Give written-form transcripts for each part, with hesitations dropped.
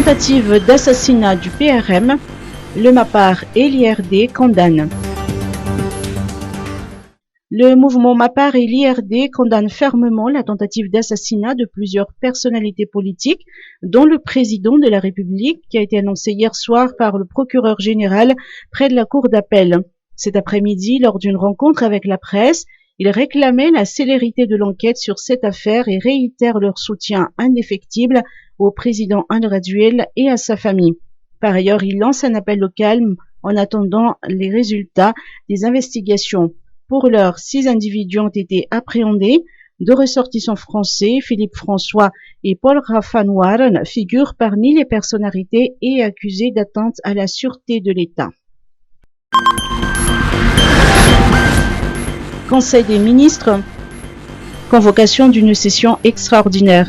Tentative d'assassinat du PRM, le MAPAR et l'IRD condamnent. Le mouvement MAPAR et l'IRD condamnent fermement la tentative d'assassinat de plusieurs personnalités politiques, dont le président de la République, qui a été annoncé hier soir par le procureur général près de la cour d'appel. Cet après-midi, lors d'une rencontre avec la presse, ils réclamaient la célérité de l'enquête sur cette affaire et réitèrent leur soutien indéfectible au président Al Raduel et à sa famille. Par ailleurs, ils lancent un appel au calme en attendant les résultats des investigations. Pour l'heure, 6 individus ont été appréhendés. 2 ressortissants français, Philippe François et Paul Rafanoir, figurent parmi les personnalités et accusés d'atteinte à la sûreté de l'État. Conseil des ministres, convocation d'une session extraordinaire.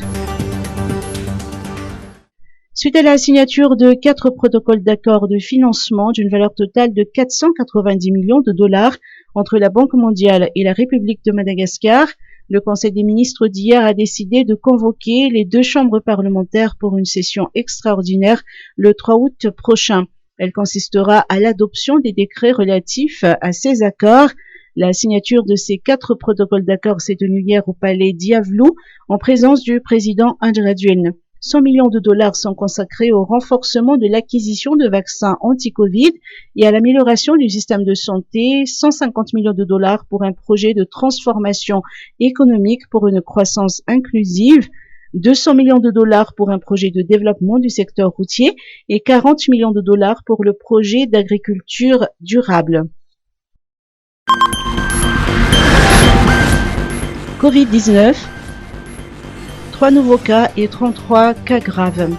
Suite à la signature de 4 protocoles d'accord de financement d'une valeur totale de 490 millions de dollars entre la Banque mondiale et la République de Madagascar, le Conseil des ministres d'hier a décidé de convoquer les 2 chambres parlementaires pour une session extraordinaire le 3 août prochain. Elle consistera à l'adoption des décrets relatifs à ces accords. La signature de ces 4 protocoles d'accord s'est tenue hier au palais Diavlou en présence du président Al Raduel. 100 millions de dollars sont consacrés au renforcement de l'acquisition de vaccins anti-Covid et à l'amélioration du système de santé, 150 millions de dollars pour un projet de transformation économique pour une croissance inclusive, 200 millions de dollars pour un projet de développement du secteur routier et 40 millions de dollars pour le projet d'agriculture durable. Covid-19, 3 nouveaux cas et 33 cas graves.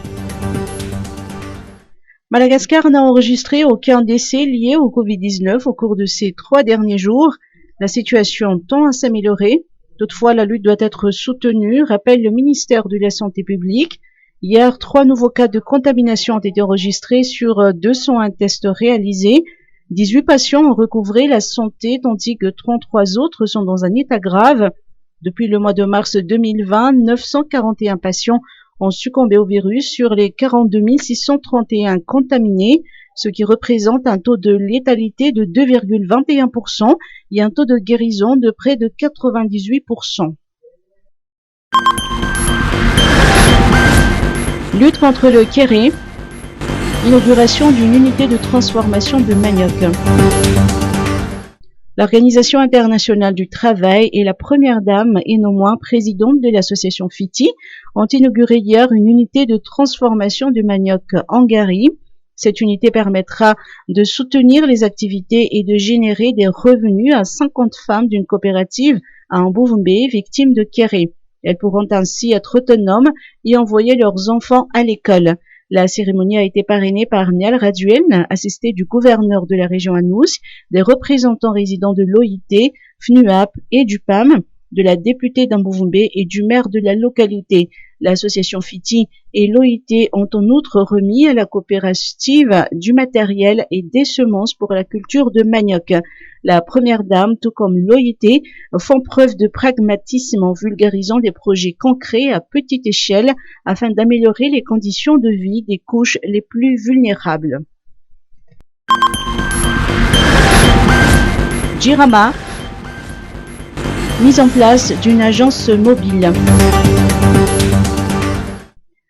Madagascar n'a enregistré aucun décès lié au Covid-19 au cours de ces 3 derniers jours. La situation tend à s'améliorer. Toutefois, la lutte doit être soutenue, rappelle le ministère de la Santé publique. Hier, 3 nouveaux cas de contamination ont été enregistrés sur 201 tests réalisés. 18 patients ont recouvré la santé, tandis que 33 autres sont dans un état grave. Depuis le mois de mars 2020, 941 patients ont succombé au virus sur les 42 631 contaminés, ce qui représente un taux de létalité de 2,21% et un taux de guérison de près de 98%. Lutte contre le kéré, inauguration d'une unité de transformation de manioc. L'Organisation internationale du travail et la première dame, et non moins présidente de l'association FITI, ont inauguré hier une unité de transformation du manioc Angari. Cette unité permettra de soutenir les activités et de générer des revenus à 50 femmes d'une coopérative à Mbuvumbe victimes de kéré. Elles pourront ainsi être autonomes et envoyer leurs enfants à l'école. La cérémonie a été parrainée par Al Raduel, assisté du gouverneur de la région Anous, des représentants résidents de l'OIT, FNUAP et du PAM, de la députée d'Mbuvumbe et du maire de la localité. L'association FITI et l'OIT ont en outre remis à la coopérative du matériel et des semences pour la culture de manioc. La première dame, tout comme l'OIT, font preuve de pragmatisme en vulgarisant des projets concrets à petite échelle afin d'améliorer les conditions de vie des couches les plus vulnérables. Jirama, mise en place d'une agence mobile.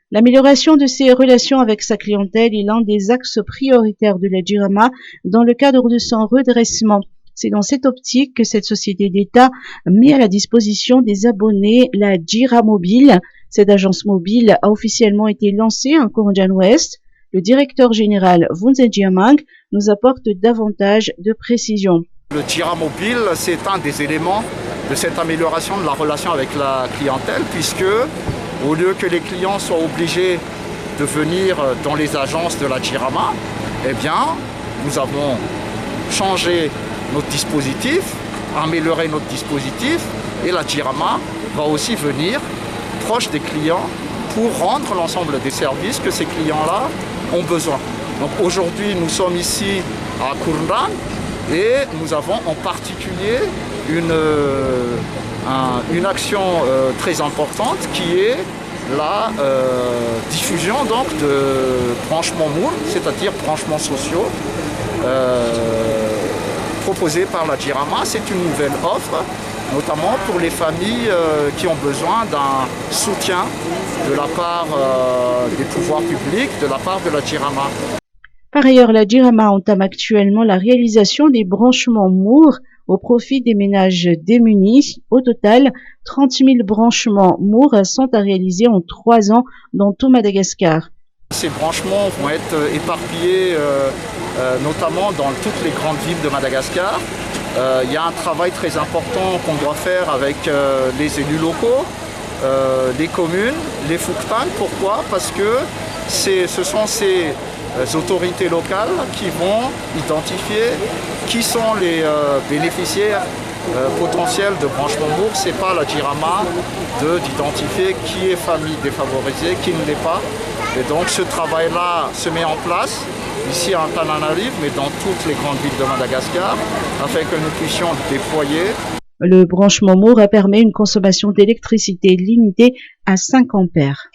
L'amélioration de ses relations avec sa clientèle est l'un des axes prioritaires de la Jirama dans le cadre de son redressement. C'est dans cette optique que cette société d'État met à la disposition des abonnés la Jira Mobile. Cette agence mobile a officiellement été lancée en Coronjan Ouest. Le directeur général Vunze Jiamang nous apporte davantage de précisions. Le Jira Mobile, c'est un des éléments de cette amélioration de la relation avec la clientèle, puisque au lieu que les clients soient obligés de venir dans les agences de la Jirama, eh bien, nous avons changé notre dispositif, amélioré notre dispositif, et la Jirama va aussi venir proche des clients pour rendre l'ensemble des services que ces clients-là ont besoin. Donc aujourd'hui, nous sommes ici à Kournan et nous avons en particulier une action très importante qui est la diffusion donc de branchements MOUR, c'est-à-dire branchements sociaux, proposés par la JIRAMA. C'est une nouvelle offre, notamment pour les familles qui ont besoin d'un soutien de la part des pouvoirs publics, de la part de la JIRAMA. Par ailleurs, la JIRAMA entame actuellement la réalisation des branchements MOUR au profit des ménages démunis. Au total, 30 000 branchements MOUR sont à réaliser en 3 ans dans tout Madagascar. Ces branchements vont être éparpillés notamment dans toutes les grandes villes de Madagascar. Il y a un travail très important qu'on doit faire avec les élus locaux, les communes, les Fouktangs. Pourquoi? Parce que ce sont ces autorités locales qui vont identifier qui sont les bénéficiaires potentiels de branchement MOUR. Ce n'est pas la JIRAMA d'identifier qui est famille défavorisée, qui ne l'est pas. Et donc ce travail-là se met en place ici à Antananarivo, mais dans toutes les grandes villes de Madagascar, afin que nous puissions déployer. Le branchement MOUR permet une consommation d'électricité limitée à 5 ampères.